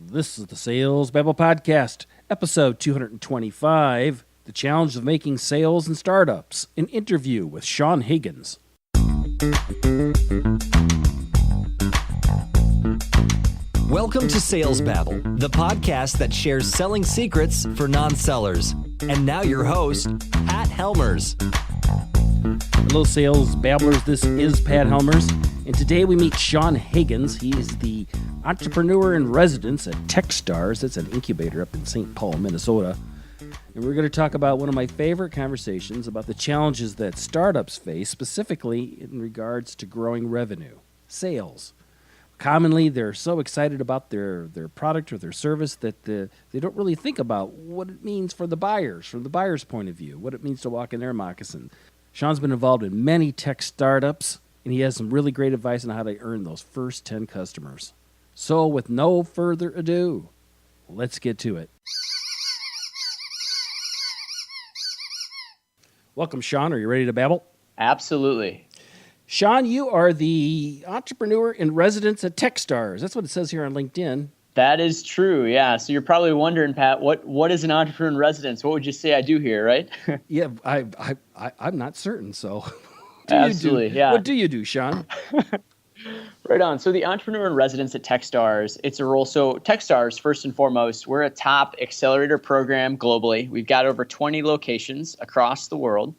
This is the Sales Babble Podcast, episode 225, The Challenge of Making Sales and Startups, an interview with Sean Higgins. Welcome to Sales Babble, the podcast that shares selling secrets for non-sellers. And now your host, Pat Helmers. Hello, Sales Babblers. This is Pat Helmers, and today we meet Sean Higgins. He is the entrepreneur in residence at Techstars. That's an incubator up in St. Paul, Minnesota. And we're going to talk about one of my favorite conversations about the challenges that startups face, specifically in regards to growing revenue, sales. Commonly, they're so excited about their product or their service that they don't really think about what it means for the buyers, from the buyer's point of view, what it means to walk in their moccasin. Sean's been involved in many tech startups, and he has some really great advice on how to earn those first 10 customers. So with no further ado, let's get to it. Welcome, Sean. Are you ready to babble? Absolutely. Sean, you are the entrepreneur in residence at Techstars. That's what it says here on LinkedIn. That is true, yeah. So you're probably wondering, Pat, what is an entrepreneur in residence? What would you say I do here, right? Yeah, I'm not certain, so Absolutely, yeah. What do you do, Sean? Right on. So the entrepreneur in residence at Techstars, it's a role. So Techstars, first and foremost, we're a top accelerator program globally. We've got over 20 locations across the world.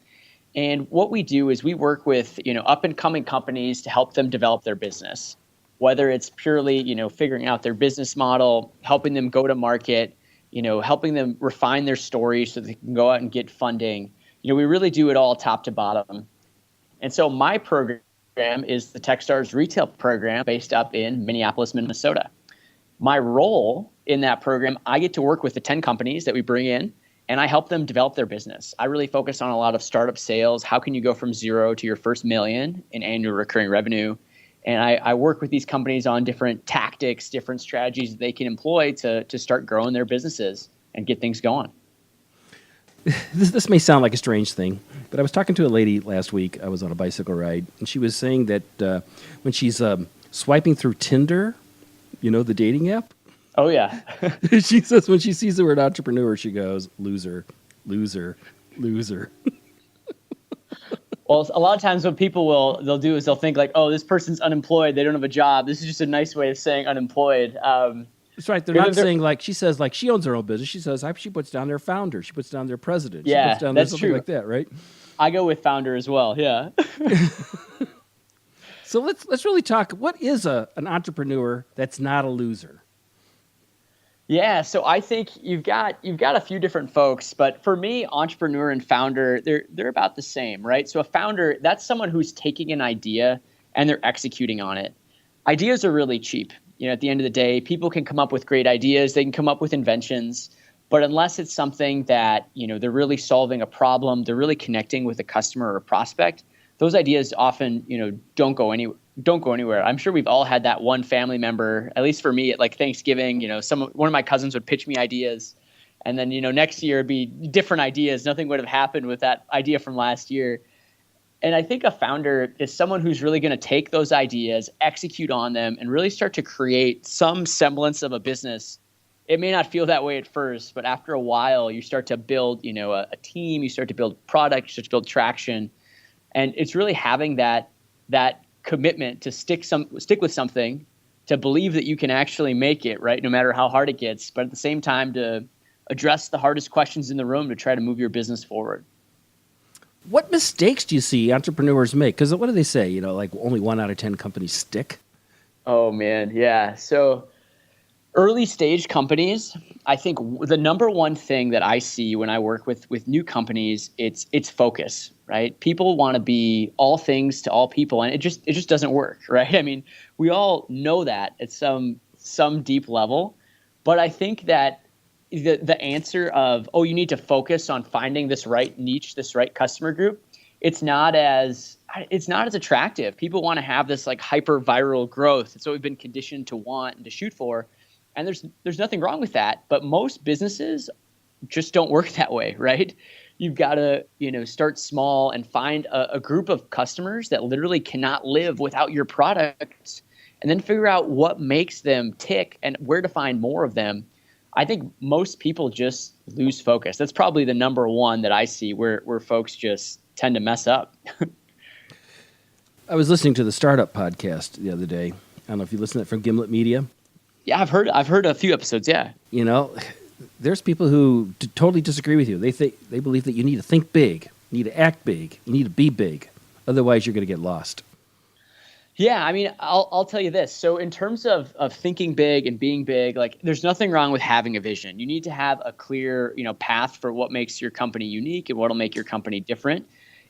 And what we do is we work with, up and coming companies to help them develop their business, whether it's purely, figuring out their business model, helping them go to market, helping them refine their story so they can go out and get funding. We really do it all top to bottom. And so my program is the Techstars retail program based up in Minneapolis, Minnesota. My role in that program, I get to work with the 10 companies that we bring in, and I help them develop their business. I really focus on a lot of startup sales. How can you go from zero to your first million in annual recurring revenue? And I work with these companies on different tactics, different strategies that they can employ to start growing their businesses and get things going. This may sound like a strange thing, but I was talking to a lady last week. I was on a bicycle ride, and she was saying that when she's swiping through Tinder, the dating app. Oh, yeah. She says when she sees the word entrepreneur, she goes, loser, loser, loser. Well, a lot of times what people they'll do is they'll think like, oh, this person's unemployed. They don't have a job. This is just a nice way of saying unemployed. That's right. They're not saying like, she says like she owns her own business. She says she puts down their founder. She puts down their president. Yeah, she puts down that's something true. like that, right? I go with founder as well. Yeah. So let's really talk. What is an entrepreneur that's not a loser? Yeah, so I think you've got a few different folks, but for me, entrepreneur and founder, they're about the same, right? So a founder, that's someone who's taking an idea and they're executing on it. Ideas are really cheap. At the end of the day, people can come up with great ideas, they can come up with inventions, but unless it's something that, they're really solving a problem, they're really connecting with a customer or a prospect, those ideas often, don't go anywhere. I'm sure we've all had that one family member, at least for me at like Thanksgiving, one of my cousins would pitch me ideas, and then, next year it'd be different ideas. Nothing would have happened with that idea from last year. And I think a founder is someone who's really going to take those ideas, execute on them, and really start to create some semblance of a business. It may not feel that way at first, but after a while, you start to build, a team, you start to build product, you start to build traction. And it's really having that commitment to stick with something, to believe that you can actually make it, right, no matter how hard it gets, but at the same time to address the hardest questions in the room to try to move your business forward. What mistakes do you see entrepreneurs make? Because what do they say? Like only 1 out of 10 companies stick? Oh, man, yeah. So early stage companies, I think the number one thing that I see when I work with new companies, it's focus, right? People want to be all things to all people, and it just doesn't work, right? I mean, we all know that at some deep level, but I think that the answer of, you need to focus on finding this right niche, this right customer group, it's not as attractive. People want to have this like hyper viral growth. It's what we've been conditioned to want and to shoot for. And there's nothing wrong with that, but most businesses just don't work that way, right? You've got to, start small and find a group of customers that literally cannot live without your product and then figure out what makes them tick and where to find more of them, I think most people just lose focus. That's probably the number one that I see where folks just tend to mess up. I was listening to the Startup podcast the other day. I don't know if you listen to it from Gimlet Media. Yeah, I've heard a few episodes, yeah. You know, there's people who totally disagree with you. They believe that you need to think big, you need to act big, you need to be big. Otherwise, you're going to get lost. Yeah, I mean, I'll tell you this. So in terms of thinking big and being big, like there's nothing wrong with having a vision. You need to have a clear, path for what makes your company unique and what'll make your company different.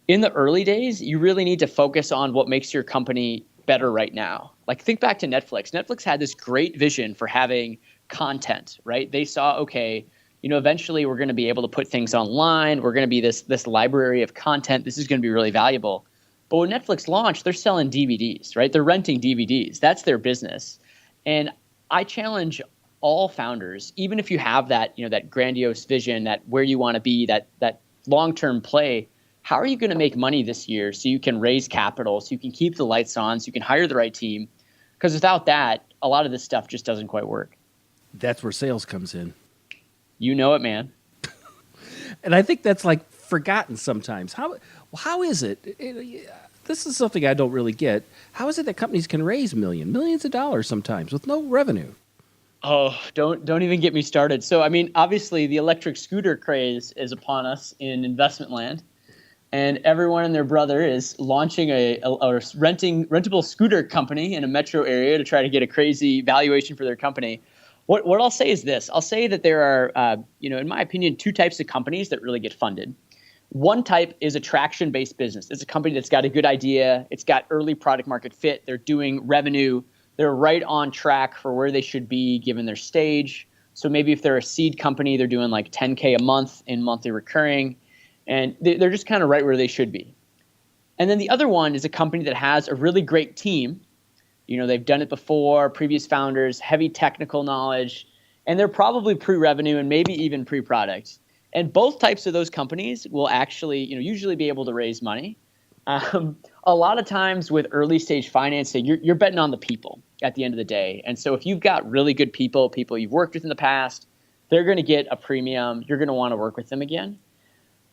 In the early days, you really need to focus on what makes your company better right now. Like think back to Netflix. Netflix had this great vision for having content, right? They saw, okay, eventually we're going to be able to put things online. We're going to be this library of content. This is going to be really valuable. But when Netflix launched, they're selling DVDs, right? They're renting DVDs. That's their business. And I challenge all founders, even if you have that, that grandiose vision, that where you want to be, that long-term play, how are you going to make money this year so you can raise capital, so you can keep the lights on, so you can hire the right team? Because without that, a lot of this stuff just doesn't quite work. That's where sales comes in. You know it, man. And I think that's like forgotten sometimes. How is it? This is something I don't really get. How is it that companies can raise millions of dollars sometimes with no revenue? Oh, don't even get me started. So, I mean, obviously the electric scooter craze is upon us in investment land, and everyone and their brother is launching a rentable scooter company in a metro area to try to get a crazy valuation for their company. What I'll say is this. I'll say that there are, in my opinion, two types of companies that really get funded. One type is a traction-based business. It's a company that's got a good idea. It's got early product market fit. They're doing revenue. They're right on track for where they should be given their stage. So maybe if they're a seed company, they're doing like $10K a month in monthly recurring. And they're just kind of right where they should be. And then the other one is a company that has a really great team. They've done it before, previous founders, heavy technical knowledge, and they're probably pre-revenue and maybe even pre-product. And both types of those companies will actually, usually be able to raise money. A lot of times with early stage financing, you're betting on the people at the end of the day. And so if you've got really good people you've worked with in the past, they're going to get a premium. You're going to want to work with them again.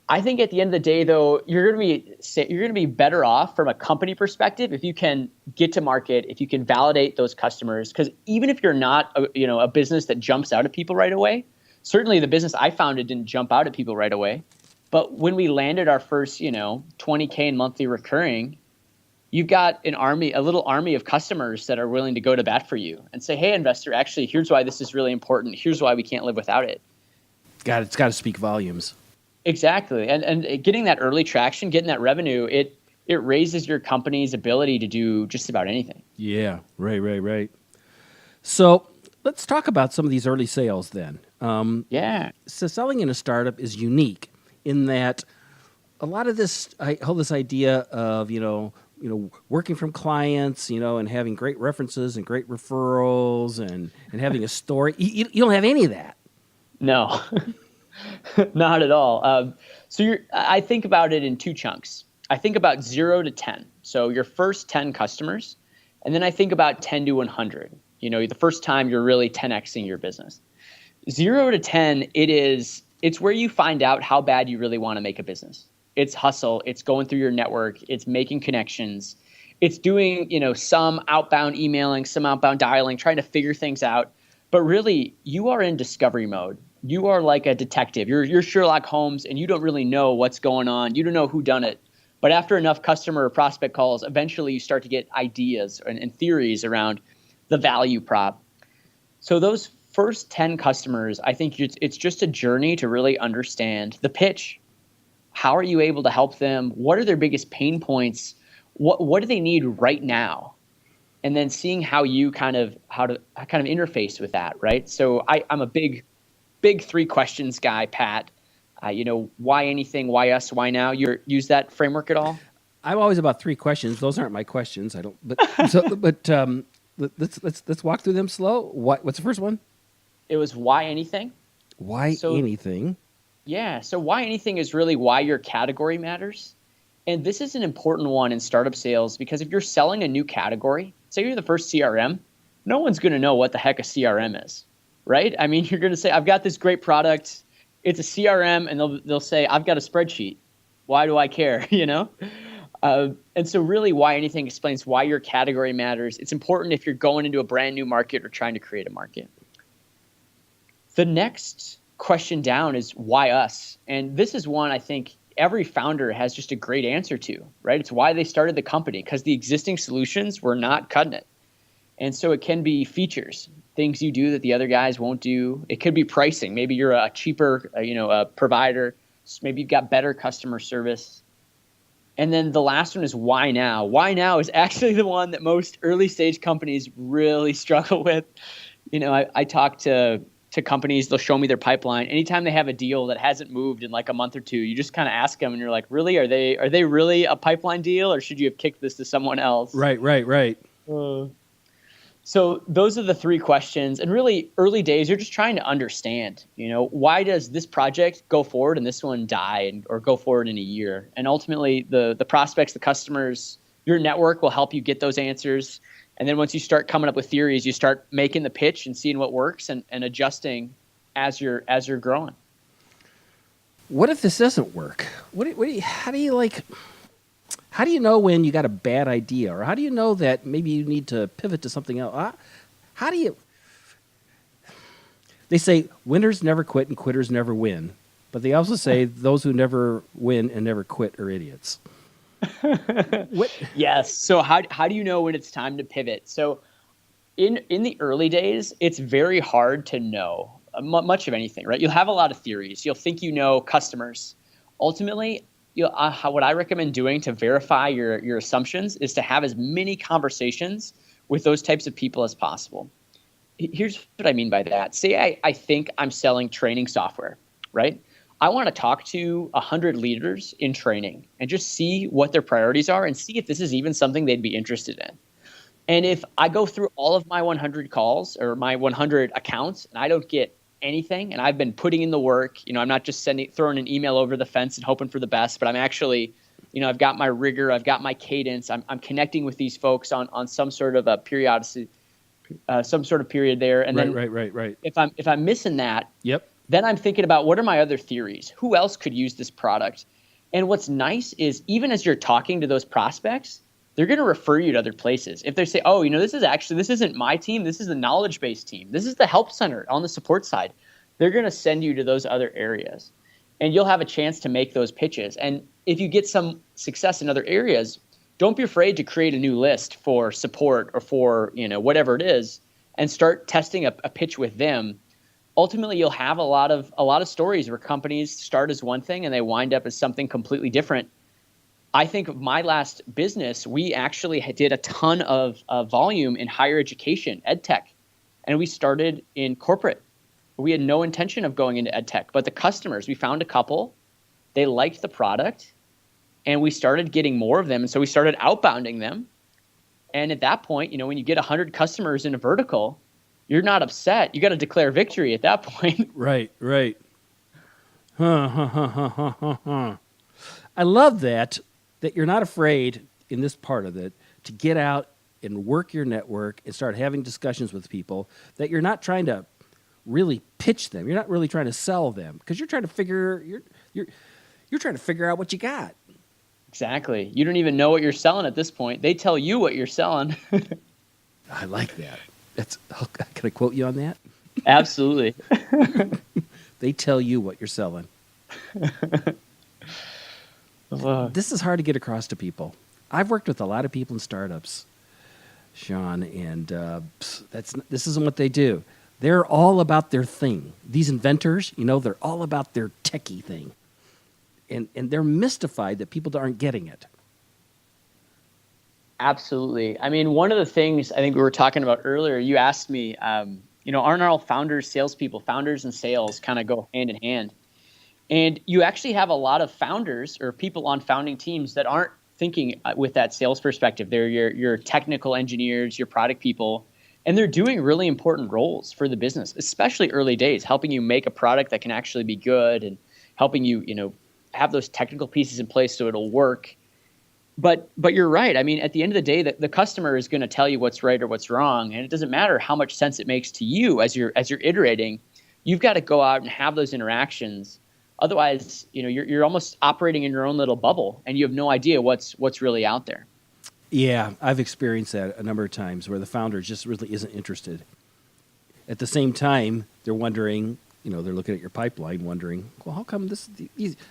I think at the end of the day, though, you're going to be better off from a company perspective if you can get to market, if you can validate those customers. Because even if you're not a business that jumps out at people right away, certainly the business I founded didn't jump out at people right away. But when we landed our first, $20K in monthly recurring, you've got a little army of customers that are willing to go to bat for you and say, hey, investor, actually, here's why this is really important. Here's why we can't live without it. It's got to speak volumes. Exactly. And getting that early traction, getting that revenue, it raises your company's ability to do just about anything. Yeah, right. So let's talk about some of these early sales then. So selling in a startup is unique in that a lot of this, I hold this idea of, working from clients, and having great references and great referrals and having a story. You don't have any of that. No, not at all. I think about it in two chunks. I think about 0 to 10. So your first 10 customers, and then I think about 10 to 100. The first time you're really 10xing your business. 0 to 10, it's where you find out how bad you really want to make a business. It's hustle. It's going through your network. It's making connections. It's doing, some outbound emailing, some outbound dialing, trying to figure things out. But really, you are in discovery mode. You are like a detective. You're Sherlock Holmes, and you don't really know what's going on. You don't know who done it. But after enough customer or prospect calls, eventually you start to get ideas and theories around the value prop. So those first 10 customers, I think it's just a journey to really understand the pitch. How are you able to help them? What are their biggest pain points? What do they need right now? And then seeing how to interface with that, right? So I'm a big 3 questions guy, Pat. Why anything? Why us? Why now? You use that framework at all? I'm always about 3 questions. Those aren't my questions. I don't. Let's walk through them slow. What's the first one? It was why anything. Why anything? Yeah. So why anything is really why your category matters. And this is an important one in startup sales because if you're selling a new category, say you're the first CRM, no one's going to know what the heck a CRM is, right? I mean, you're going to say, I've got this great product. It's a CRM, and they'll say, I've got a spreadsheet. Why do I care? And so really why anything explains why your category matters. It's important if you're going into a brand new market or trying to create a market. The next question down is why us? And this is one I think every founder has just a great answer to, right? It's why they started the company, because the existing solutions were not cutting it. And so it can be features, things you do that the other guys won't do. It could be pricing. Maybe you're a cheaper, provider. Maybe you've got better customer service. And then the last one is why now? Why now is actually the one that most early stage companies really struggle with. I talk to companies, they'll show me their pipeline. Anytime they have a deal that hasn't moved in like a month or two, you just kind of ask them and you're like, really? Are they really a pipeline deal, or should you have kicked this to someone else? Right. So those are the three questions. And really early days, you're just trying to understand, why does this project go forward and this one die or go forward in a year? And ultimately the prospects, the customers, your network will help you get those answers. And then once you start coming up with theories, you start making the pitch and seeing what works and adjusting as you're growing. What if this doesn't work? How do you know when you got a bad idea, or how do you know that maybe you need to pivot to something else? They say winners never quit and quitters never win, but they also say those who never win and never quit are idiots. Yes. So how do you know when it's time to pivot? So in the early days, it's very hard to know much of anything, right? You'll have a lot of theories. You'll think customers. Ultimately, what I recommend doing to verify your assumptions is to have as many conversations with those types of people as possible. Here's what I mean by that. Say I think I'm selling training software, right? I want to talk to 100 leaders in training and just see what their priorities are and see if this is even something they'd be interested in. And if I go through all of my 100 calls or my 100 accounts and I don't get anything, and I've been putting in the work, I'm not just throwing an email over the fence and hoping for the best, but I'm actually, I've got my rigor, I've got my cadence, I'm connecting with these folks on some sort of a periodicity, some sort of period there. And right. If I'm missing that, yep. Then I'm thinking about what are my other theories? Who else could use this product? And what's nice is even as you're talking to those prospects, they're going to refer you to other places. If they say, oh, this isn't my team. This is the knowledge-based team. This is the help center on the support side. They're going to send you to those other areas. And you'll have a chance to make those pitches. And if you get some success in other areas, don't be afraid to create a new list for support or for, whatever it is, and start testing a pitch with them. Ultimately, you'll have a lot of stories where companies start as one thing and they wind up as something completely different. I think of my last business, we actually did a ton of volume in higher education, ed tech, and we started in corporate. We had no intention of going into ed tech, but the customers, we found a couple, they liked the product, and we started getting more of them, and so we started outbounding them. And at that point, when you get 100 customers in a vertical, you're not upset. You got to declare victory at that point. Right. I love that you're not afraid in this part of it to get out and work your network and start having discussions with people, that you're not trying to really pitch them. You're not really trying to sell them, because you're trying to figure out what you got. Exactly. You don't even know what you're selling at this point. They tell you what you're selling. I like that. Can I quote you on that? Absolutely. They tell you what you're selling. This is hard to get across to people. I've worked with a lot of people in startups, Sean, and this isn't what they do. They're all about their thing. These inventors, they're all about their techie thing. And they're mystified that people aren't getting it. Absolutely. I mean, one of the things I think we were talking about earlier, you asked me, aren't all founders salespeople? Founders and sales kind of go hand in hand. And you actually have a lot of founders or people on founding teams that aren't thinking with that sales perspective. They're your technical engineers, your product people, and they're doing really important roles for the business, especially early days, helping you make a product that can actually be good and helping you, have those technical pieces in place so it'll work. But you're right. I mean, at the end of the day, the customer is going to tell you what's right or what's wrong, and it doesn't matter how much sense it makes to you as you're iterating. You've got to go out and have those interactions. Otherwise, you're almost operating in your own little bubble, and you have no idea what's really out there. Yeah, I've experienced that a number of times where the founder just really isn't interested. At the same time, they're wondering, they're looking at your pipeline wondering, well, how come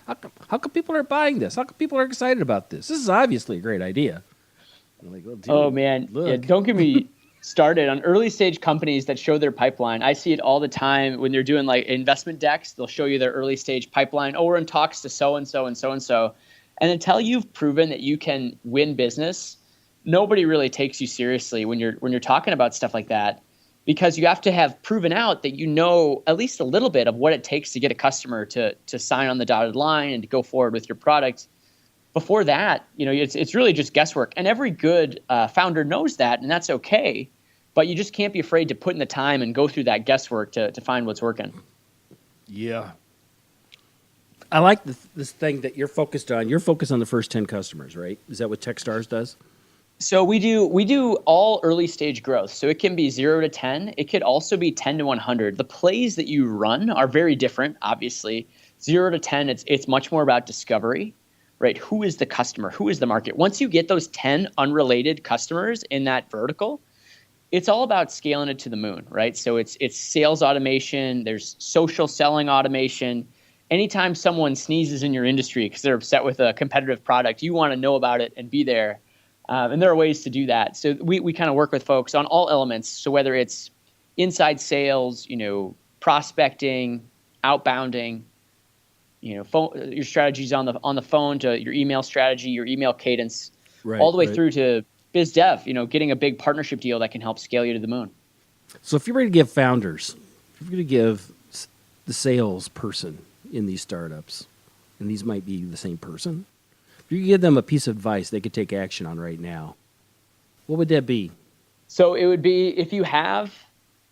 how come people are buying this? How come people are excited about this? This is obviously a great idea. I'm like, well, dude, oh, man. Yeah, don't get me started on early stage companies that show their pipeline. I see it all the time when they're doing like investment decks. They'll show you their early stage pipeline. Oh, we're in talks to so-and-so and so-and-so. And until you've proven that you can win business, nobody really takes you seriously when you're talking about stuff like that, because you have to have proven out that you know at least a little bit of what it takes to get a customer to sign on the dotted line and to go forward with your product. Before that, it's really just guesswork. And every good founder knows that, and that's okay. But you just can't be afraid to put in the time and go through that guesswork to find what's working. Yeah. I like this thing that you're focused on. You're focused on the first 10 customers, right? Is that what Techstars does? So we do all early stage growth. So it can be 0 to 10. It could also be 10 to 100. The plays that you run are very different, obviously. 0 to 10, it's much more about discovery, right? Who is the customer? Who is the market? Once you get those 10 unrelated customers in that vertical, it's all about scaling it to the moon, right? So it's sales automation. There's social selling automation. Anytime someone sneezes in your industry because they're upset with a competitive product, you want to know about it and be there. And there are ways to do that. So we kind of work with folks on all elements. So whether it's inside sales, prospecting, outbounding, your strategies on the phone to your email strategy, your email cadence, right, all the way through to biz dev, getting a big partnership deal that can help scale you to the moon. So if you're going to give founders, if you're going to give the salesperson in these startups, and these might be the same person, if you give them a piece of advice they could take action on right now, what would that be? So it would be, if you have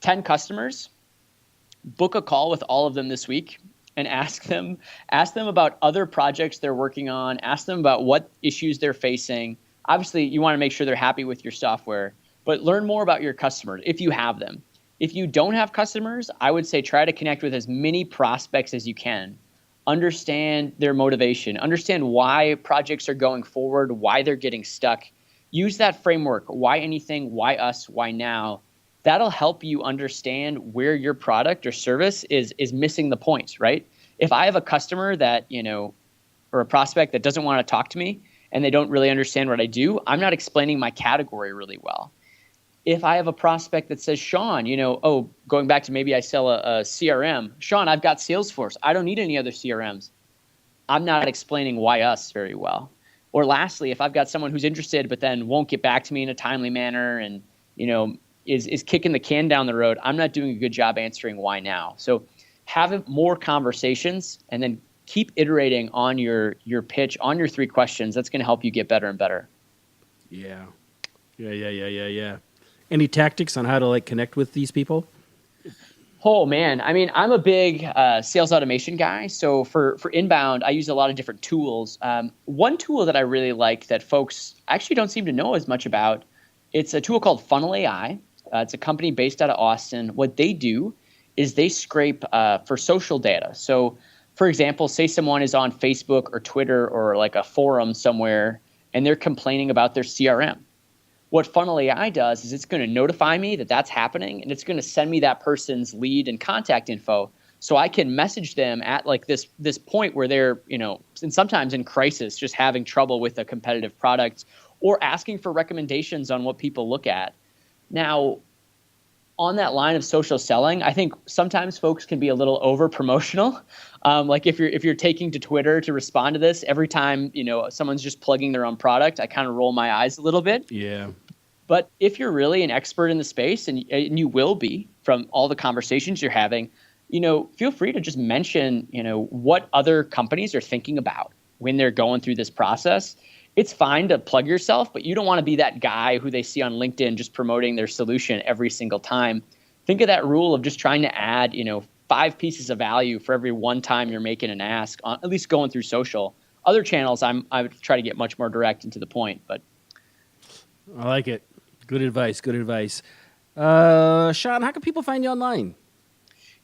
10 customers, book a call with all of them this week and ask them about other projects they're working on, ask them about what issues they're facing. Obviously, you want to make sure they're happy with your software, but learn more about your customers if you have them. If you don't have customers, I would say try to connect with as many prospects as you can. Understand their motivation. Understand why projects are going forward, why they're getting stuck. Use that framework. Why anything? Why us? Why now? That'll help you understand where your product or service is missing the point, right? If I have a customer that, or a prospect that doesn't want to talk to me and they don't really understand what I do, I'm not explaining my category really well. If I have a prospect that says, Sean, going back to maybe I sell a CRM. Sean, I've got Salesforce. I don't need any other CRMs. I'm not explaining why us very well. Or lastly, if I've got someone who's interested but then won't get back to me in a timely manner and, is kicking the can down the road, I'm not doing a good job answering why now. So have more conversations and then keep iterating on your pitch, on your 3 questions. That's going to help you get better and better. Yeah. Any tactics on how to connect with these people? Oh, man. I mean, I'm a big sales automation guy. So for inbound, I use a lot of different tools. One tool that I really like that folks actually don't seem to know as much about, it's a tool called Funnel AI. It's a company based out of Austin. What they do is they scrape for social data. So, for example, say someone is on Facebook or Twitter or a forum somewhere, and they're complaining about their CRM. What Funnel AI does is it's going to notify me that that's happening, and it's going to send me that person's lead and contact info so I can message them at this point where they're, and sometimes in crisis, just having trouble with a competitive product or asking for recommendations on what people look at. Now, on that line of social selling, I think sometimes folks can be a little over promotional. If you're taking to Twitter to respond to this, every time someone's just plugging their own product, I kind of roll my eyes a little bit. Yeah. But if you're really an expert in the space, and you will be from all the conversations you're having, feel free to just mention what other companies are thinking about when they're going through this process. It's fine to plug yourself, but you don't want to be that guy who they see on LinkedIn just promoting their solution every single time. Think of that rule of just trying to add, 5 pieces of value for every one time you're making an ask, at least going through social. Other channels, I would try to get much more direct and to the point. But I like it. Good advice. Good advice. Sean, how can people find you online?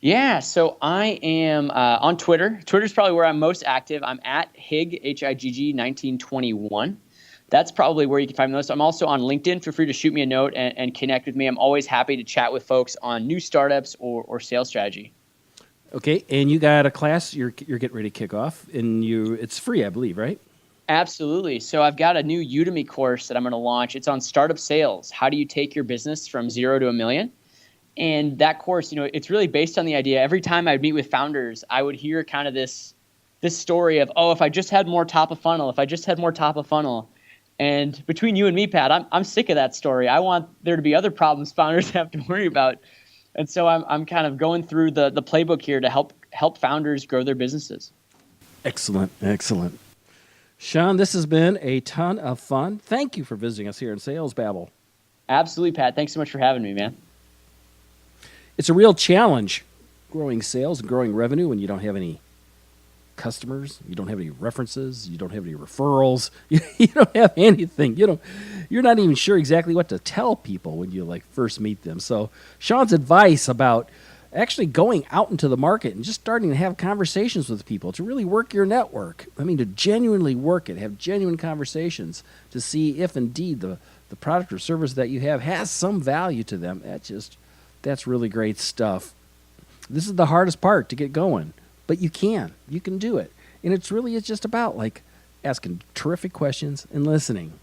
Yeah, so I am on Twitter. Twitter's probably where I'm most active. I'm at Higg, Higg 1921. That's probably where you can find me most. I'm also on LinkedIn. Feel free to shoot me a note and connect with me. I'm always happy to chat with folks on new startups or sales strategy. Okay, and you got a class you're getting ready to kick off, and it's free, I believe, right? Absolutely. So I've got a new Udemy course that I'm going to launch. It's on startup sales. How do you take your business from 0 to $1 million? And that course, it's really based on the idea. Every time I'd meet with founders, I would hear kind of this story of, if I just had more top of funnel, And between you and me, Pat, I'm sick of that story. I want there to be other problems founders have to worry about. And so I'm kind of going through the playbook here to help founders grow their businesses. Excellent. Excellent. Sean, this has been a ton of fun. Thank you for visiting us here in Sales Babble. Absolutely, Pat. Thanks so much for having me, man. It's a real challenge growing sales and growing revenue when you don't have any customers, you don't have any references, you don't have any referrals, you don't have anything. You're not even sure exactly what to tell people when you first meet them. So Sean's advice about actually going out into the market and just starting to have conversations with people to really work your network. I mean, to genuinely work it, have genuine conversations to see if indeed the product or service that you have has some value to them. That's really great stuff. This is the hardest part to get going. But you can do it. And it's just about asking terrific questions and listening.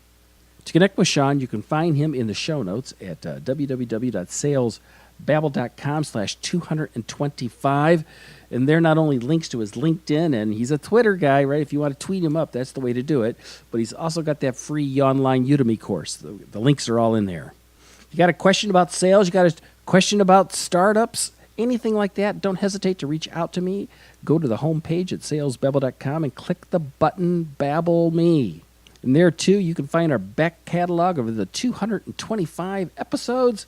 To connect with Sean, you can find him in the show notes at www.salesbabble.com/225. And there not only links to his LinkedIn, and he's a Twitter guy, right? If you want to tweet him up, that's the way to do it. But he's also got that free online Udemy course. The links are all in there. If you got a question about sales, you got a question about startups, anything like that, don't hesitate to reach out to me. Go to the homepage at salesbabble.com and click the button Babble Me. And there, too, you can find our back catalog of the 225 episodes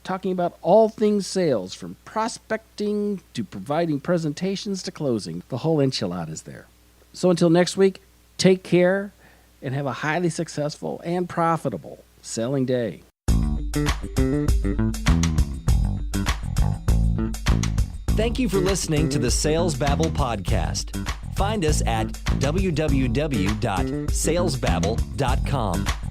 talking about all things sales, from prospecting to providing presentations to closing. The whole enchilada is there. So until next week, take care and have a highly successful and profitable selling day. Thank you for listening to the Sales Babble podcast. Find us at www.salesbabble.com.